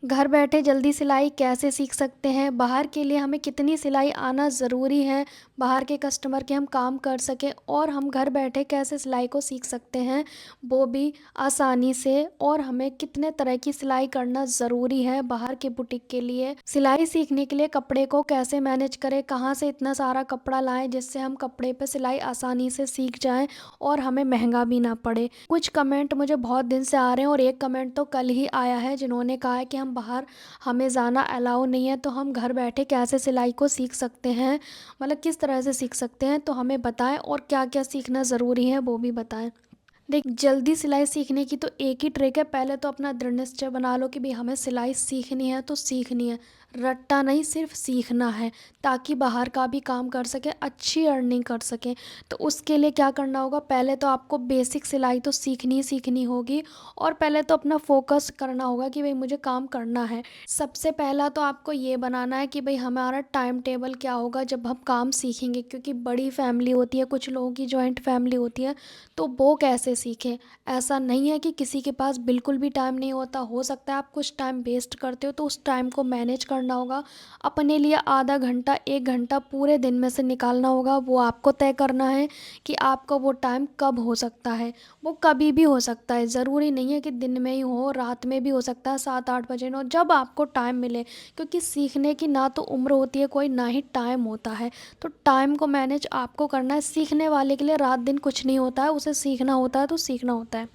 घर बैठे जल्दी सिलाई कैसे सीख सकते हैं? बाहर के लिए हमें कितनी सिलाई आना ज़रूरी है, बाहर के कस्टमर के हम काम कर सकें और हम घर बैठे कैसे सिलाई को सीख सकते हैं, वो भी आसानी से। और हमें कितने तरह की सिलाई करना ज़रूरी है बाहर के बुटीक के लिए। सिलाई सीखने के लिए कपड़े को कैसे मैनेज करें, कहाँ से इतना सारा कपड़ा लाएँ जिससे हम कपड़े पे सिलाई आसानी से सीख जाएँ और हमें महँगा भी ना पड़े। कुछ कमेंट मुझे बहुत दिन से आ रहे हैं और एक कमेंट तो कल ही आया है जिन्होंने कहा है कि हम बाहर हमें जाना अलाउ नहीं है, तो हम घर बैठे कैसे सिलाई को सीख सकते हैं, मतलब किस तरह से सीख सकते हैं, तो हमें बताएं और क्या क्या सीखना ज़रूरी है वो भी बताएं। देख, जल्दी सिलाई सीखने की तो एक ही ट्रिक है। पहले तो अपना दृढ़ निश्चय बना लो कि भाई हमें सिलाई सीखनी है तो सीखनी है, रट्टा नहीं, सिर्फ सीखना है, ताकि बाहर का भी काम कर सके, अच्छी अर्निंग कर सकें। तो उसके लिए क्या करना होगा, पहले तो आपको बेसिक सिलाई तो सीखनी ही सीखनी होगी और पहले तो अपना फोकस करना होगा कि भाई मुझे काम करना है। सबसे पहला तो आपको ये बनाना है कि भाई हमारा टाइम टेबल क्या होगा जब हम काम सीखेंगे, क्योंकि बड़ी फैमिली होती है, कुछ लोगों की जॉइंट फैमिली होती है, तो वो कैसे सीखें। ऐसा नहीं है कि किसी के पास बिल्कुल भी टाइम नहीं होता, हो सकता है आप कुछ टाइम वेस्ट करते हो, तो उस टाइम को मैनेज करना होगा। अपने लिए आधा घंटा 1 घंटा पूरे दिन में से निकालना होगा, वो आपको तय करना है कि आपका वो टाइम कब हो सकता है। वो कभी भी हो सकता है, ज़रूरी नहीं है कि दिन में ही हो, रात में भी हो सकता है, 7-8 बजे हो, जब आपको टाइम मिले। क्योंकि सीखने की ना तो उम्र होती है कोई, ना ही टाइम होता है। तो टाइम को मैनेज आपको करना है। सीखने वाले के लिए रात दिन कुछ नहीं होता है, उसे सीखना होता है तो सीखना होता है।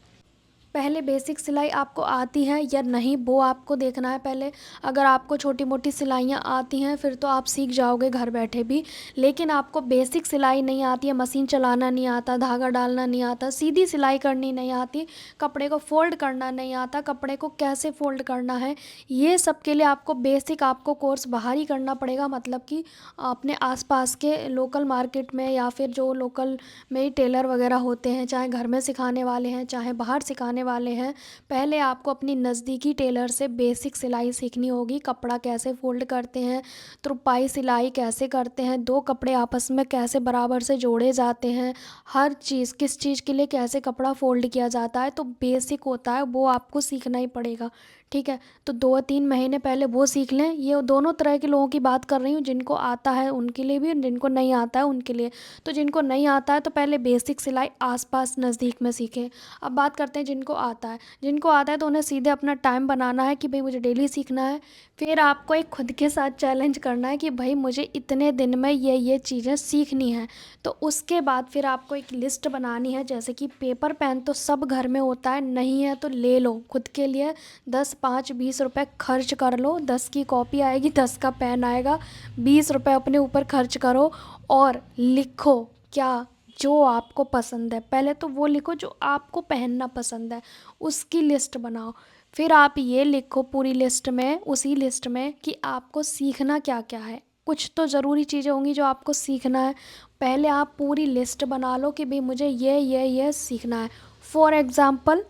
पहले बेसिक सिलाई आपको आती है या नहीं, वो आपको देखना है पहले। अगर आपको छोटी मोटी सिलाइयाँ आती हैं फिर तो आप सीख जाओगे घर बैठे भी। लेकिन आपको बेसिक सिलाई नहीं आती है, मशीन चलाना नहीं आता, धागा डालना नहीं आता, सीधी सिलाई करनी नहीं आती, कपड़े को फ़ोल्ड करना नहीं आता, कपड़े को कैसे फ़ोल्ड करना है, ये सब के लिए आपको बेसिक आपको कोर्स बाहर ही करना पड़ेगा। मतलब कि अपने आसपास के लोकल मार्केट में या फिर जो लोकल में ही टेलर वगैरह होते हैं, चाहे घर में सिखाने वाले हैं चाहे बाहर सिखाने वाले हैं, पहले आपको अपनी नज़दीकी टेलर से बेसिक सिलाई सीखनी होगी। कपड़ा कैसे फोल्ड करते हैं, तुरपाई सिलाई कैसे करते हैं, दो कपड़े आपस में कैसे बराबर से जोड़े जाते हैं, हर चीज़ किस चीज़ के लिए कैसे कपड़ा फोल्ड किया जाता है, तो बेसिक होता है, वो आपको सीखना ही पड़ेगा। ठीक है, तो 2-3 महीने पहले वो सीख लें। ये दोनों तरह के लोगों की बात कर रही हूँ, जिनको आता है उनके लिए भी और जिनको नहीं आता है उनके लिए। तो जिनको नहीं आता है तो पहले बेसिक सिलाई आसपास नज़दीक में सीखें। अब बात करते हैं जिनको आता है। जिनको आता है तो उन्हें सीधे अपना टाइम बनाना है कि भाई मुझे डेली सीखना है। फिर आपको एक खुद के साथ चैलेंज करना है कि भाई मुझे इतने दिन में ये चीज़ें सीखनी हैं। तो उसके बाद फिर आपको एक लिस्ट बनानी है, जैसे कि पेपर पेन तो सब घर में होता है, नहीं है तो ले लो खुद के लिए। 10, 5, 20 रुपए खर्च कर लो, 10 की कॉपी आएगी, 10 का पेन आएगा, 20 रुपए अपने ऊपर खर्च करो और लिखो क्या जो आपको पसंद है। पहले तो वो लिखो जो आपको पहनना पसंद है, उसकी लिस्ट बनाओ। फिर आप ये लिखो पूरी लिस्ट में, उसी लिस्ट में, कि आपको सीखना क्या क्या है। कुछ तो ज़रूरी चीज़ें होंगी जो आपको सीखना है। पहले आप पूरी लिस्ट बना लो कि भाई मुझे ये सीखना है। फॉर एग्ज़ाम्पल,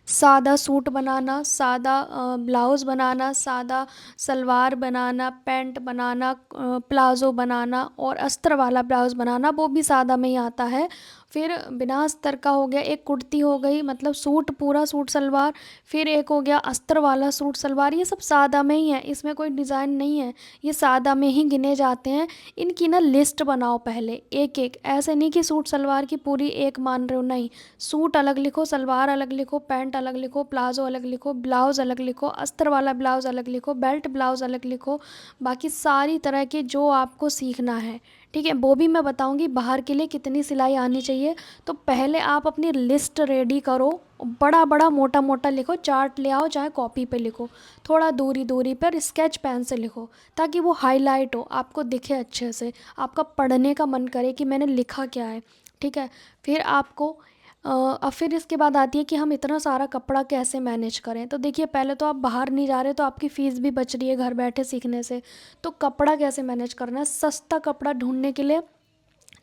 सादा सूट बनाना, सादा ब्लाउज़ बनाना, सादा सलवार बनाना, पैंट बनाना, प्लाज़ो बनाना और अस्तर वाला ब्लाउज़ बनाना, वो भी सादा में ही आता है। फिर बिना अस्तर का हो गया, एक कुर्ती हो गई, मतलब सूट, पूरा सूट सलवार। फिर एक हो गया अस्तर वाला सूट सलवार। ये सब सादा में ही है, इसमें कोई डिज़ाइन नहीं है, ये सादा में ही गिने जाते हैं। इनकी ना लिस्ट बनाओ पहले एक एक, ऐसे नहीं कि सूट सलवार की पूरी एक मान रहे हो, नहीं। सूट अलग लिखो, सलवार अलग लिखो, पैंट अलग लिखो, प्लाज़ो अलग लिखो, ब्लाउज़ अलग लिखो, अस्तर वाला ब्लाउज़ अलग लिखो, बेल्ट ब्लाउज़ अलग लिखो। बाकी सारी तरह के जो आपको सीखना है, ठीक है, वो भी मैं बताऊंगी बाहर के लिए कितनी सिलाई आनी चाहिए। तो पहले आप अपनी लिस्ट रेडी करो, बड़ा बड़ा मोटा मोटा लिखो, चार्ट ले आओ चाहे कॉपी पे लिखो, थोड़ा दूरी दूरी पर स्केच पेन से लिखो, ताकि वो हाईलाइट हो, आपको दिखे अच्छे से, आपका पढ़ने का मन करे कि मैंने लिखा क्या है। ठीक है, फिर आपको अब फिर इसके बाद आती है कि हम इतना सारा कपड़ा कैसे मैनेज करें। तो देखिए, पहले तो आप बाहर नहीं जा रहे, तो आपकी फ़ीस भी बच रही है घर बैठे सीखने से। तो कपड़ा कैसे मैनेज करना है, सस्ता कपड़ा ढूंढने के लिए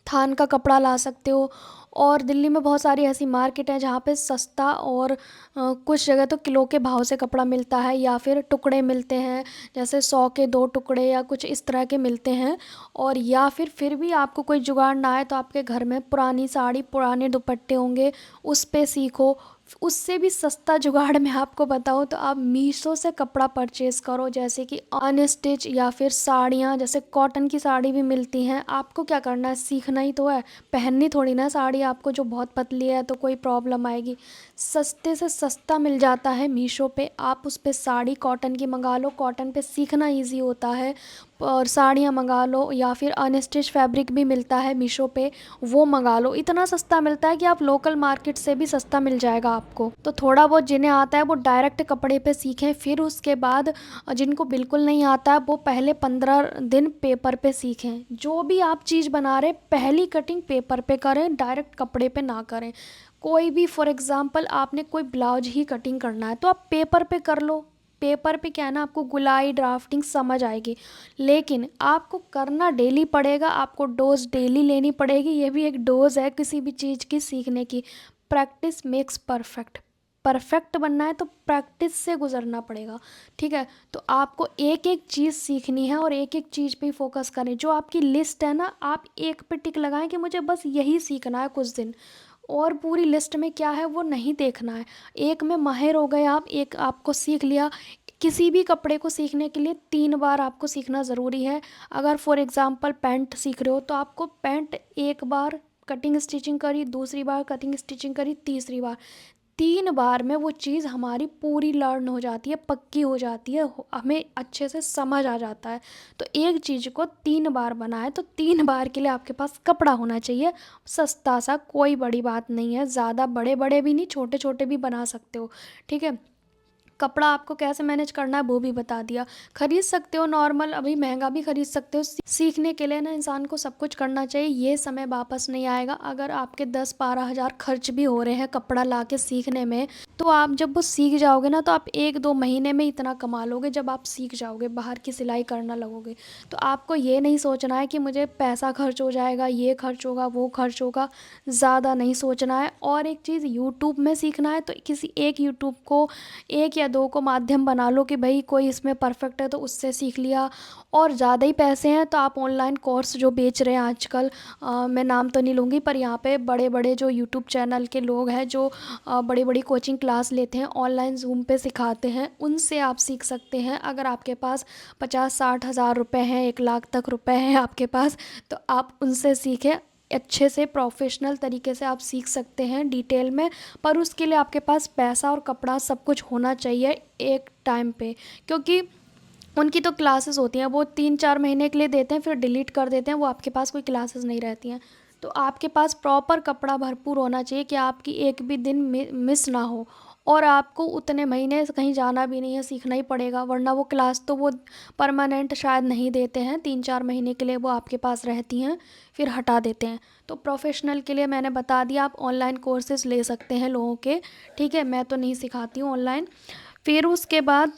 थान का कपड़ा ला सकते हो। और दिल्ली में बहुत सारी ऐसी मार्केट है जहाँ पे सस्ता और कुछ जगह तो किलो के भाव से कपड़ा मिलता है, या फिर टुकड़े मिलते हैं, जैसे 100 के 2 टुकड़े या कुछ इस तरह के मिलते हैं। और या फिर भी आपको कोई जुगाड़ ना आए तो आपके घर में पुरानी साड़ी, पुराने दुपट्टे होंगे, उस पे सीखो। उससे भी सस्ता जुगाड़ मैं आपको बताऊँ तो आप मीशो से कपड़ा परचेज़ करो, जैसे कि अनस्टिच या फिर साड़ियाँ, जैसे कॉटन की साड़ी भी मिलती हैं। आपको क्या करना है, सीखना ही तो है, पहननी थोड़ी ना साड़ी आपको जो बहुत पतली है तो कोई प्रॉब्लम आएगी। सस्ते से सस्ता मिल जाता है मीशो पे, आप उस पे साड़ी कॉटन की मंगा लो, कॉटन पे सीखना ईजी होता है। और साड़ियाँ मंगा लो, या फिर अनस्टिच फैब्रिक भी मिलता है मीशो पे, वो मंगा लो। इतना सस्ता मिलता है कि आप लोकल मार्केट से भी सस्ता मिल जाएगा आपको। तो थोड़ा बहुत जिन्हें आता है वो डायरेक्ट कपड़े पे सीखें, फिर उसके बाद जिनको बिल्कुल नहीं आता है वो पहले 15 दिन पेपर पे सीखें। जो भी आप चीज़ बना रहे पहली कटिंग पेपर पे करें, डायरेक्ट कपड़े पे ना करें। कोई भी फॉर एग्ज़ाम्पल आपने कोई ब्लाउज ही कटिंग करना है तो आप पेपर पे कर लो। पेपर पे क्या है ना, आपको गुलाई ड्राफ्टिंग समझ आएगी, लेकिन आपको करना डेली पड़ेगा, आपको डोज डेली लेनी पड़ेगी। ये भी एक डोज है किसी भी चीज़ की सीखने की। Practice makes perfect. परफेक्ट बनना है तो प्रैक्टिस से गुजरना पड़ेगा, ठीक है। तो आपको एक एक चीज़ सीखनी है और एक एक चीज़ पे ही फोकस करें। जो आपकी लिस्ट है ना, आप एक पे टिक लगाएं कि मुझे बस यही सीखना है कुछ दिन, और पूरी लिस्ट में क्या है वो नहीं देखना है। एक में माहिर हो गए आप, एक आपको सीख लिया। किसी भी कपड़े को सीखने के लिए 3 बार आपको सीखना ज़रूरी है। अगर फॉर एग्ज़ाम्पल पैंट सीख रहे हो तो आपको पैंट एक बार कटिंग स्टिचिंग करी, दूसरी बार कटिंग स्टिचिंग करी, तीसरी बार, 3 बार में वो चीज़ हमारी पूरी लर्न हो जाती है, पक्की हो जाती है, हमें अच्छे से समझ आ जाता है। तो एक चीज़ को 3 बार बनाए तो 3 बार के लिए आपके पास कपड़ा होना चाहिए। सस्ता सा, कोई बड़ी बात नहीं है, ज़्यादा बड़े बड़े भी नहीं, छोटे छोटे भी बना सकते हो, ठीक है। कपड़ा आपको कैसे मैनेज करना है वो भी बता दिया। खरीद सकते हो नॉर्मल, अभी महंगा भी खरीद सकते हो। सीखने के लिए ना इंसान को सब कुछ करना चाहिए, ये समय वापस नहीं आएगा। अगर आपके 10-12 हज़ार खर्च भी हो रहे हैं कपड़ा ला के सीखने में, तो आप जब वो सीख जाओगे ना तो आप 1-2 महीने में इतना कमा लोगे। जब आप सीख जाओगे, बाहर की सिलाई करना लगोगे, तो आपको ये नहीं सोचना है कि मुझे पैसा खर्च हो जाएगा, ये खर्च होगा, वो खर्च होगा, ज़्यादा नहीं सोचना है। और एक चीज़, यूट्यूब में सीखना है तो किसी एक यूट्यूब को, एक या दो को माध्यम बना लो कि भाई कोई इसमें परफेक्ट है तो उससे सीख लिया। और ज़्यादा ही पैसे हैं तो आप ऑनलाइन कोर्स जो बेच रहे हैं आजकल, मैं नाम तो नहीं लूँगी, पर यहाँ पे बड़े बड़े जो यूट्यूब चैनल के लोग हैं जो बड़ी बड़ी कोचिंग क्लास लेते हैं, ऑनलाइन ज़ूम पे सिखाते हैं, उनसे आप सीख सकते हैं। अगर आपके पास 50-60 हज़ार रुपये हैं, 1 लाख तक रुपए हैं आपके पास, तो आप उनसे सीखें। अच्छे से प्रोफेशनल तरीके से आप सीख सकते हैं डिटेल में, पर उसके लिए आपके पास पैसा और कपड़ा सब कुछ होना चाहिए एक टाइम पे। क्योंकि उनकी तो क्लासेस होती हैं, वो 3-4 महीने के लिए देते हैं फिर डिलीट कर देते हैं, वो आपके पास कोई क्लासेस नहीं रहती हैं। तो आपके पास प्रॉपर कपड़ा भरपूर होना चाहिए कि आपकी एक भी दिन मिस ना हो। और आपको उतने महीने से कहीं जाना भी नहीं है, सीखना ही पड़ेगा, वरना वो क्लास तो वो परमानेंट शायद नहीं देते हैं, 3-4 महीने के लिए वो आपके पास रहती हैं, फिर हटा देते हैं। तो प्रोफेशनल के लिए मैंने बता दिया, आप ऑनलाइन कोर्सेज ले सकते हैं लोगों के, ठीक है। मैं तो नहीं सिखाती हूँ ऑनलाइन। फिर उसके बाद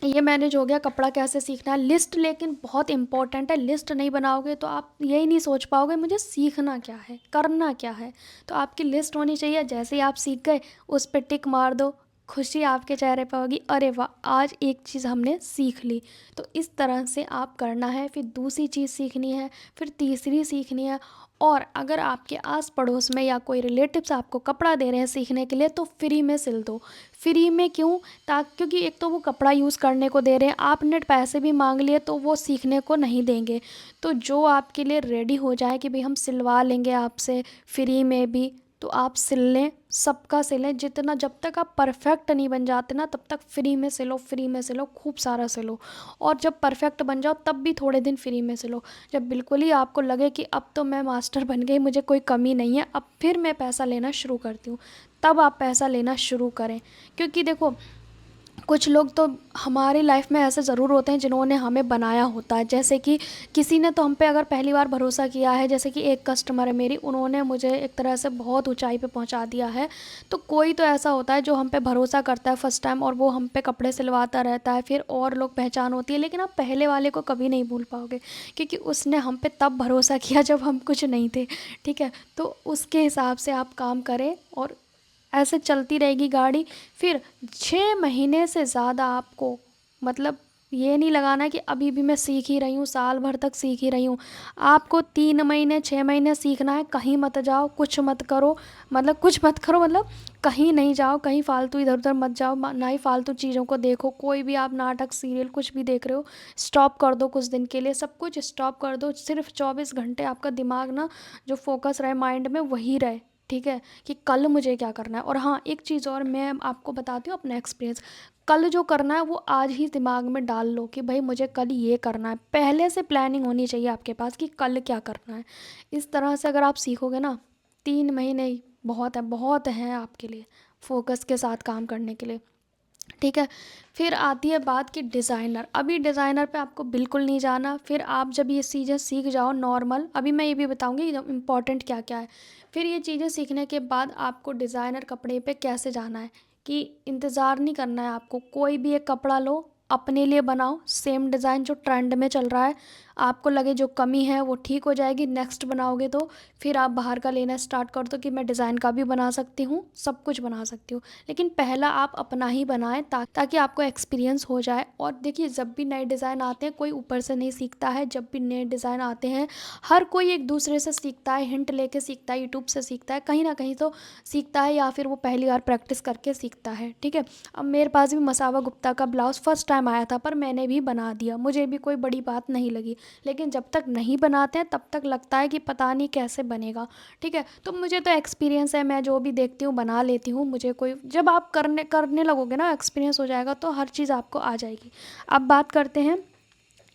ये मैनेज हो गया कपड़ा कैसे सीखना है। लिस्ट लेकिन बहुत इंपॉर्टेंट है, लिस्ट नहीं बनाओगे तो आप यही नहीं सोच पाओगे मुझे सीखना क्या है, करना क्या है। तो आपकी लिस्ट होनी चाहिए, जैसे ही आप सीख गए उस पर टिक मार दो, खुशी आपके चेहरे पर होगी, अरे वाह आज एक चीज़ हमने सीख ली। तो इस तरह से आप करना है, फिर दूसरी चीज़ सीखनी है, फिर तीसरी सीखनी है। और अगर आपके आस पड़ोस में या कोई रिलेटिव्स आपको कपड़ा दे रहे हैं सीखने के लिए तो फ्री में सिल दो। फ्री में क्यों? ताकि क्योंकि एक तो वो कपड़ा यूज़ करने को दे रहे हैं, आपने पैसे भी मांग लिए तो वो सीखने को नहीं देंगे। तो जो आपके लिए रेडी हो जाए कि भाई हम सिलवा लेंगे आपसे फ्री में भी, तो आप सिल लें, सबका सिलें। जितना, जब तक आप परफेक्ट नहीं बन जाते ना तब तक फ्री में सिलो, फ्री में सिलो, खूब सारा सिलो। और जब परफेक्ट बन जाओ तब भी थोड़े दिन फ्री में सिलो। जब बिल्कुल ही आपको लगे कि अब तो मैं मास्टर बन गई, मुझे कोई कमी नहीं है, अब फिर मैं पैसा लेना शुरू करती हूँ, तब आप पैसा लेना शुरू करें। क्योंकि देखो, कुछ लोग तो हमारी लाइफ में ऐसे ज़रूर होते हैं जिन्होंने हमें बनाया होता है। जैसे कि किसी ने तो हम पे अगर पहली बार भरोसा किया है, जैसे कि एक कस्टमर है मेरी, उन्होंने मुझे एक तरह से बहुत ऊंचाई पे पहुंचा दिया है। तो कोई तो ऐसा होता है जो हम पे भरोसा करता है फर्स्ट टाइम, और वो हम पे कपड़े सिलवाता रहता है, फिर और लोग पहचान होती है। लेकिन आप पहले वाले को कभी नहीं भूल पाओगे, क्योंकि उसने हम पे तब भरोसा किया जब हम कुछ नहीं थे, ठीक है। तो उसके हिसाब से आप काम करें, और ऐसे चलती रहेगी गाड़ी। फिर 6 महीने से ज़्यादा आपको, मतलब ये नहीं लगाना कि अभी भी मैं सीख ही रही हूँ, साल भर तक सीख ही रही हूँ। आपको 3 महीने 6 महीने सीखना है, कहीं मत जाओ, कुछ मत करो, मतलब कुछ मत करो, मतलब कहीं नहीं जाओ, कहीं फालतू इधर उधर मत जाओ, ना ही फालतू चीज़ों को देखो। कोई भी आप नाटक सीरियल कुछ भी देख रहे हो, स्टॉप कर दो कुछ दिन के लिए, सब कुछ स्टॉप कर दो। सिर्फ 24 घंटे आपका दिमाग ना जो फोकस रहे माइंड में वही रहे, ठीक है, कि कल मुझे क्या करना है। और हाँ, एक चीज़ और मैं आपको बताती हूँ अपना एक्सपीरियंस। कल जो करना है वो आज ही दिमाग में डाल लो कि भाई मुझे कल ये करना है। पहले से प्लानिंग होनी चाहिए आपके पास कि कल क्या करना है। इस तरह से अगर आप सीखोगे ना, 3 महीने ही बहुत है, बहुत हैं आपके लिए फोकस के साथ काम करने के लिए, ठीक है। फिर आती है बात कि डिज़ाइनर, अभी डिज़ाइनर पे आपको बिल्कुल नहीं जाना। फिर आप जब ये चीज़ें सीख जाओ नॉर्मल, अभी मैं ये भी बताऊंगी इम्पॉर्टेंट क्या क्या है। फिर ये चीज़ें सीखने के बाद आपको डिज़ाइनर कपड़े पे कैसे जाना है, कि इंतज़ार नहीं करना है आपको। कोई भी एक कपड़ा लो, अपने लिए बनाओ, सेम डिज़ाइन जो ट्रेंड में चल रहा है, आपको लगे जो कमी है वो ठीक हो जाएगी, नेक्स्ट बनाओगे तो फिर आप बाहर का लेना स्टार्ट कर दो कि मैं डिज़ाइन का भी बना सकती हूँ, सब कुछ बना सकती हूँ। लेकिन पहला आप अपना ही बनाएं ताकि आपको एक्सपीरियंस हो जाए। और देखिए, जब भी नए डिज़ाइन आते हैं कोई ऊपर से नहीं सीखता है। जब भी नए डिज़ाइन आते हैं हर कोई एक दूसरे से सीखता है, हिंट लेके सीखता है, यूट्यूब से सीखता है, कहीं ना कहीं तो सीखता है, या फिर वो पहली बार प्रैक्टिस करके सीखता है, ठीक है। अब मेरे पास भी मसावा गुप्ता का ब्लाउज़ फर्स्ट टाइम आया था, पर मैंने भी बना दिया, मुझे भी कोई बड़ी बात नहीं लगी। लेकिन जब तक नहीं बनाते हैं तब तक लगता है कि पता नहीं कैसे बनेगा, ठीक है। तो मुझे तो एक्सपीरियंस है, मैं जो भी देखती हूँ बना लेती हूँ। मुझे कोई, जब आप करने करने लगोगे ना, एक्सपीरियंस हो जाएगा तो हर चीज़ आपको आ जाएगी। अब बात करते हैं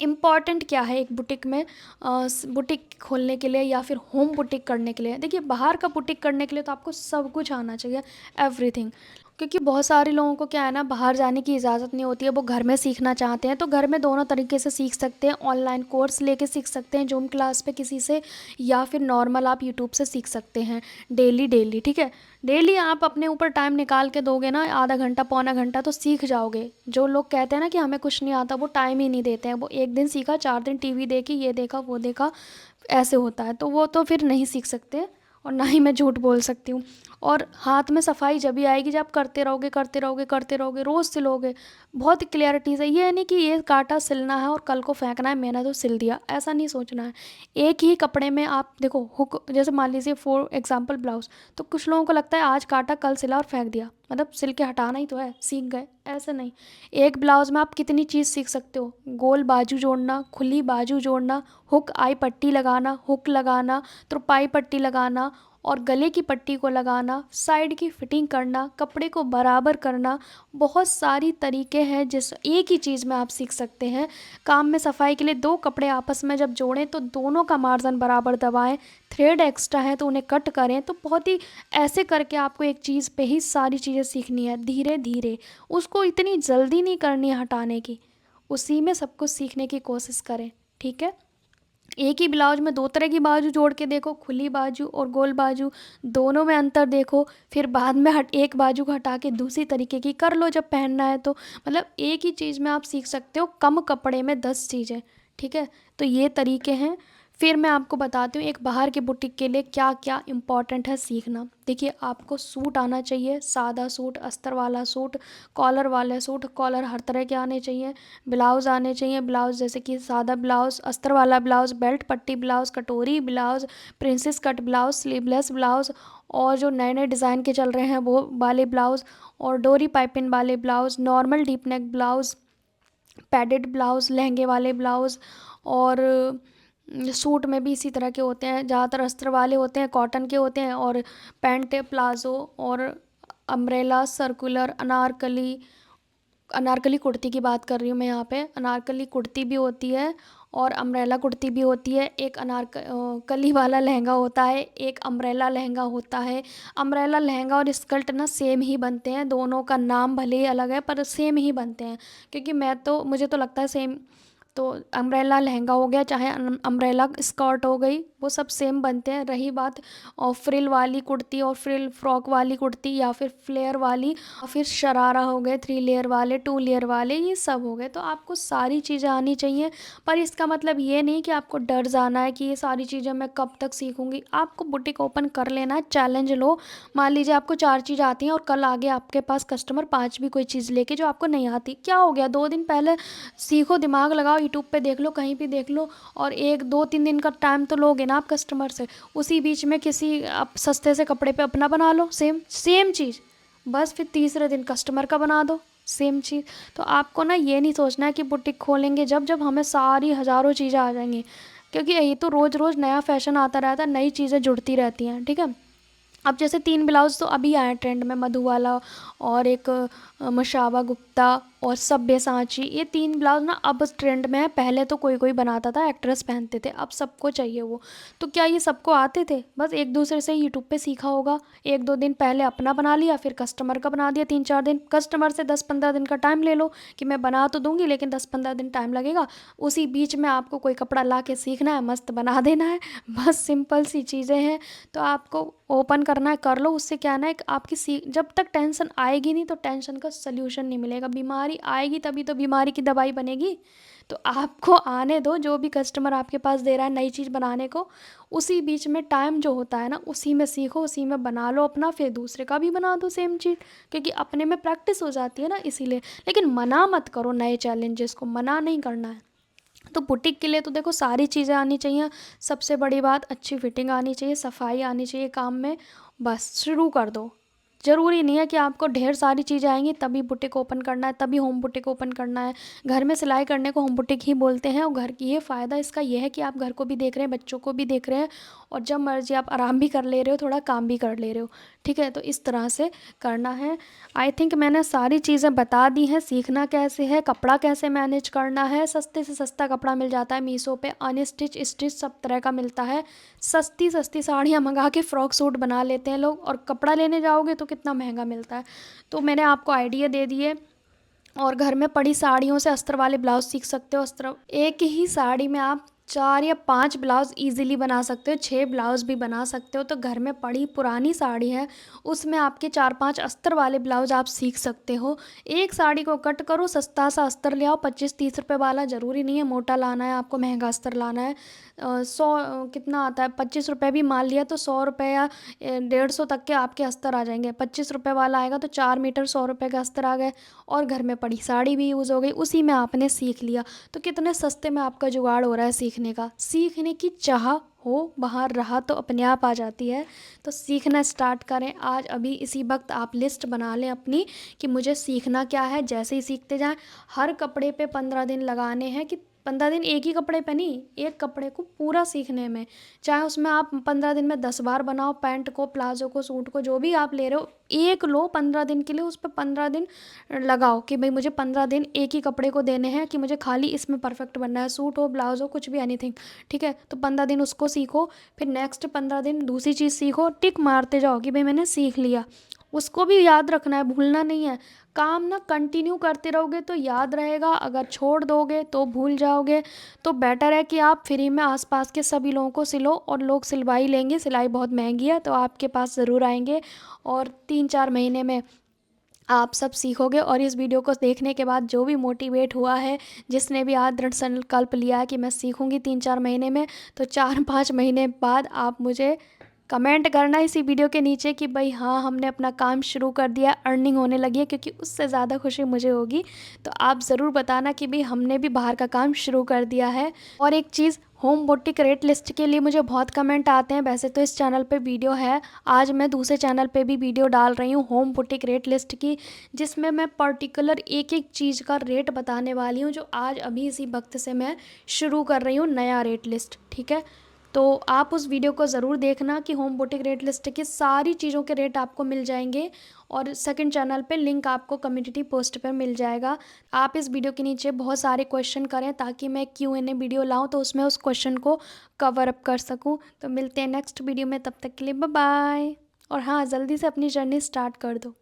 इम्पॉर्टेंट क्या है एक बुटीक में, बुटीक खोलने के लिए या फिर होम बुटीक करने के लिए। देखिए, बाहर का बुटीक करने के लिए तो आपको सब कुछ आना चाहिए, एवरीथिंग। क्योंकि बहुत सारे लोगों को क्या है ना, बाहर जाने की इजाज़त नहीं होती है, वो घर में सीखना चाहते हैं। तो घर में दोनों तरीके से सीख सकते हैं, ऑनलाइन कोर्स लेके सीख सकते हैं जूम क्लास पे किसी से, या फिर नॉर्मल आप यूट्यूब से सीख सकते हैं डेली डेली, ठीक है। डेली आप अपने ऊपर टाइम निकाल के दोगे ना, आधा घंटा पौना घंटा, तो सीख जाओगे। जो लोग कहते हैं ना कि हमें कुछ नहीं आता, वो टाइम ही नहीं देते हैं। वो एक दिन सीखा, 4 दिन टीवी देखी, ये देखा वो देखा, ऐसे होता है, तो वो तो फिर नहीं सीख सकते। और ना ही मैं झूठ बोल सकती हूँ। और हाथ में सफाई जब भी आएगी जब करते रहोगे करते रहोगे करते रहोगे, रोज़ सिलोगे, बहुत क्लियरिटी से। ये नहीं कि ये कांटा सिलना है और कल को फेंकना है, मैंने तो सिल दिया, ऐसा नहीं सोचना है। एक ही कपड़े में आप देखो, हुक जैसे मान लीजिए फॉर एग्जांपल ब्लाउज़, तो कुछ लोगों को लगता है आज काटा कल सिला और फेंक दिया, मतलब सिल के हटाना ही तो है, सीख गए, ऐसे नहीं। एक ब्लाउज़ में आप कितनी चीज़ सीख सकते हो, गोल बाजू जोड़ना, खुली बाजू जोड़ना, हुक आई पट्टी लगाना, हुक लगाना, तुरपाई पट्टी लगाना, और गले की पट्टी को लगाना, साइड की फिटिंग करना, कपड़े को बराबर करना। बहुत सारी तरीके हैं जिस एक ही चीज़ में आप सीख सकते हैं। काम में सफाई के लिए दो कपड़े आपस में जब जोड़ें तो दोनों का मार्जिन बराबर दबाएं, थ्रेड एक्स्ट्रा है तो उन्हें कट करें। तो बहुत ही ऐसे करके आपको एक चीज़ पे ही सारी चीज़ें सीखनी है, धीरे धीरे। उसको इतनी जल्दी नहीं करनी है हटाने की, उसी में सब कुछ सीखने की कोशिश करें, ठीक है। एक ही ब्लाउज में दो तरह की बाजू जोड़ के देखो, खुली बाजू और गोल बाजू, दोनों में अंतर देखो। फिर बाद में एक बाजू को हटा के दूसरी तरीके की कर लो जब पहनना है तो। मतलब एक ही चीज़ में आप सीख सकते हो कम कपड़े में 10 चीज़ें, ठीक है। तो ये तरीके हैं। फिर मैं आपको बताती हूँ एक बाहर के बुटीक के लिए क्या क्या इम्पॉर्टेंट है सीखना। देखिए, आपको सूट आना चाहिए, सादा सूट, अस्तर वाला सूट, कॉलर वाले सूट, कॉलर हर तरह के आने चाहिए। ब्लाउज़ आने चाहिए, ब्लाउज़ जैसे कि सादा ब्लाउज़, अस्तर वाला ब्लाउज़, बेल्ट पट्टी ब्लाउज़, कटोरी blouse, princess cut blouse, sleeveless blouse, और जो नए नए डिज़ाइन के चल रहे हैं वो वाले ब्लाउज़, और डोरी पाइपिंग वाले blouse, normal deep neck blouse, padded blouse, लहंगे वाले ब्लाउज़। और सूट में भी इसी तरह के होते हैं, ज़्यादातर अस्तर वाले होते हैं, कॉटन के होते हैं, और पैंट प्लाज़ो और अम्ब्रेला, सर्कुलर, अनारकली। अनारकली कुर्ती की बात कर रही हूँ मैं यहाँ पे। अनारकली कुर्ती भी होती है और अम्ब्रेला कुर्ती भी होती है। एक कली वाला लहंगा होता है, एक अम्ब्रेला लहंगा होता है। अम्ब्रेला लहंगा और स्कर्ट ना सेम ही बनते हैं, दोनों का नाम भले ही अलग है पर सेम ही बनते हैं। क्योंकि मुझे तो लगता है सेम। तो अम्ब्रेला लहंगा हो गया, चाहे अम्ब्रेला स्कर्ट हो गई, वो सब सेम बनते हैं। रही बात और फ्रिल वाली कुर्ती और फ्रिल फ्रॉक वाली कुर्ती या फिर फ्लेयर वाली, और फिर शरारा हो गए 3 लेयर वाले, 2 लेयर वाले, ये सब हो गए। तो आपको सारी चीज़ें आनी चाहिए, पर इसका मतलब ये नहीं कि आपको डर जाना है कि ये सारी चीज़ें मैं कब तक सीखूंगी। आपको बुटीक ओपन कर लेना है, चैलेंज लो। मान लीजिए आपको 4 चीज़ आती हैं और कल आगे आपके पास कस्टमर 5 कोई चीज़ लेके जो आपको नहीं आती, क्या हो गया? 2 दिन पहले सीखो, दिमाग लगाओ, यूट्यूब पे देख लो, कहीं भी देख लो, और 1 2 3 दिन का टाइम तो लोगे ना आप कस्टमर से। उसी बीच में किसी आप सस्ते से कपड़े पे अपना बना लो, सेम सेम चीज़, बस फिर तीसरे दिन कस्टमर का बना दो सेम चीज़। तो आपको ना ये नहीं सोचना है कि बुटीक खोलेंगे जब जब हमें सारी हज़ारों चीज़ें आ जाएंगी, क्योंकि यही तो रोज़ रोज़ नया फैशन आता रहता है, नई चीज़ें जुड़ती रहती हैं, ठीक है। अब जैसे 3 ब्लाउज़ तो अभी आए ट्रेंड में, मधु वाला और एक मशावा गुप्ता और सब्यसाची, ये 3 ब्लाउज़ ना अब ट्रेंड में है। पहले तो कोई कोई बनाता था, एक्ट्रेस पहनते थे, अब सबको चाहिए वो। तो क्या ये सबको आते थे? बस एक दूसरे से यूट्यूब पे सीखा होगा, 1 2 दिन पहले अपना बना लिया, फिर कस्टमर का बना दिया 3 4 दिन। कस्टमर से 10 15 दिन का टाइम ले लो कि मैं बना तो दूंगी लेकिन 10 15 दिन टाइम लगेगा। उसी बीच में आपको कोई कपड़ा ला के सीखना है, मस्त बना देना है, बस सिंपल सी चीज़ें हैं। तो आपको ओपन करना है, कर लो। उससे क्या है ना, एक आपकी जब तक टेंशन आएगी नहीं तो टेंशन का सल्यूशन नहीं मिलेगा। बीमारी आएगी तभी तो बीमारी की दवाई बनेगी। तो आपको आने दो, जो भी कस्टमर आपके पास दे रहा है नई चीज़ बनाने को, उसी बीच में टाइम जो होता है ना, उसी में सीखो, उसी में बना लो अपना, फिर दूसरे का भी बना दो सेम चीज़, क्योंकि अपने में प्रैक्टिस हो जाती है ना, इसीलिए। लेकिन मना मत करो नए चैलेंजेस को, मना नहीं करना है। तो बुटीक के लिए तो देखो सारी चीज़ें आनी चाहिए। सबसे बड़ी बात, अच्छी फिटिंग आनी चाहिए, सफाई आनी चाहिए काम में, बस शुरू कर दो। ज़रूरी नहीं है कि आपको ढेर सारी चीज़ें आएंगी तभी बुटीक ओपन करना है, तभी होम बुटीक ओपन करना है। घर में सिलाई करने को होम बुटीक ही बोलते हैं। और घर की ये फ़ायदा इसका ये है कि आप घर को भी देख रहे हैं, बच्चों को भी देख रहे हैं, और जब मर्जी आप आराम भी कर ले रहे हो, थोड़ा काम भी कर ले रहे हो, ठीक है। तो इस तरह से करना है। आई थिंक मैंने सारी चीज़ें बता दी हैं। सीखना कैसे है, कपड़ा कैसे मैनेज करना है, सस्ते से सस्ता कपड़ा मिल जाता है मीशो पे, अनस्टिच स्टिच सब तरह का मिलता है। सस्ती सस्ती साड़ियाँ मंगा के फ़्रॉक सूट बना लेते हैं लोग, और कपड़ा लेने जाओगे तो कितना महंगा मिलता है। तो मैंने आपको आइडिया दे दिए। और घर में पड़ी साड़ियों से अस्तर वाले ब्लाउज सीख सकते हो। अस्तर एक ही साड़ी में आप 4 या 5 ब्लाउज इजीली बना सकते हो, 6 ब्लाउज भी बना सकते हो। तो घर में पड़ी पुरानी साड़ी है, उसमें आपके 4 5 अस्तर वाले ब्लाउज आप सीख सकते हो। एक साड़ी को कट करो, सस्ता सा अस्तर ले आओ, 25 30 रुपये वाला, ज़रूरी नहीं है मोटा लाना है आपको, महंगा अस्तर लाना है। 100 कितना आता है, 25 रुपये भी मान लिया तो 100 रुपये या 150 तक के आपके अस्तर आ जाएंगे। 25 रुपये वाला आएगा तो 4 मीटर 100 रुपये का अस्तर आ गए, और घर में पड़ी साड़ी भी यूज़ हो गई, उसी में आपने सीख लिया। तो कितने सस्ते में आपका जुगाड़ हो रहा है सीखने का। सीखने की चाह हो, बाहर रहा तो अपने आप आ जाती है। तो सीखना स्टार्ट करें आज, अभी इसी वक्त आप लिस्ट बना लें अपनी कि मुझे सीखना क्या है। जैसे ही सीखते जाएं, हर कपड़े पे 15 दिन लगाने हैं, कि 15 दिन एक ही कपड़े पे नहीं, एक कपड़े को पूरा सीखने में। चाहे उसमें आप 15 दिन में 10 बार बनाओ, पैंट को, प्लाजो को, सूट को, जो भी आप ले रहे हो, एक लो 15 दिन के लिए, उस पर 15 दिन लगाओ कि भाई मुझे 15 दिन एक ही कपड़े को देने हैं, कि मुझे खाली इसमें परफेक्ट बनना है, सूट हो, ब्लाउज हो, कुछ भी, एनीथिंग, ठीक है। तो 15 दिन उसको सीखो, फिर नेक्स्ट 15 दिन दूसरी चीज़ सीखो, टिक मारते जाओ कि भाई मैंने सीख लिया। उसको भी याद रखना है, भूलना नहीं है। काम ना कंटिन्यू करते रहोगे तो याद रहेगा, अगर छोड़ दोगे तो भूल जाओगे। तो बेटर है कि आप फ्री में आसपास के सभी लोगों को सिलो, और लोग सिलवाई लेंगे, सिलाई बहुत महंगी है, तो आपके पास ज़रूर आएंगे, और 3 4 महीने में आप सब सीखोगे। और इस वीडियो को देखने के बाद जो भी मोटिवेट हुआ है, जिसने भी आज दृढ़ संकल्प लिया है कि मैं सीखूंगी 3 4 महीने में, तो 4 5 महीने बाद आप मुझे कमेंट करना इसी वीडियो के नीचे कि भाई हाँ, हमने अपना काम शुरू कर दिया, अर्निंग होने लगी है, क्योंकि उससे ज़्यादा खुशी मुझे होगी। तो आप ज़रूर बताना कि भाई हमने भी बाहर का काम शुरू कर दिया है। और एक चीज़, होम बुटीक रेट लिस्ट के लिए मुझे बहुत कमेंट आते हैं। वैसे तो इस चैनल पे वीडियो है, आज मैं दूसरे चैनल पे भी वीडियो डाल रही हूँ होम बुटीक रेट लिस्ट की, जिसमें मैं पर्टिकुलर एक एक चीज़ का रेट बताने वाली हूँ, जो आज अभी इसी वक्त से मैं शुरू कर रही हूँ नया रेट लिस्ट, ठीक है। तो आप उस वीडियो को ज़रूर देखना कि होम बुटीक रेट लिस्ट की सारी चीज़ों के रेट आपको मिल जाएंगे, और सेकंड चैनल पे लिंक आपको कम्युनिटी पोस्ट पर मिल जाएगा। आप इस वीडियो के नीचे बहुत सारे क्वेश्चन करें, ताकि मैं Q&A वीडियो लाऊं तो उसमें उस क्वेश्चन को कवर अप कर सकूं। तो मिलते हैं नेक्स्ट वीडियो में, तब तक के लिए बाय बाय। और हाँ, जल्दी से अपनी जर्नी स्टार्ट कर दो।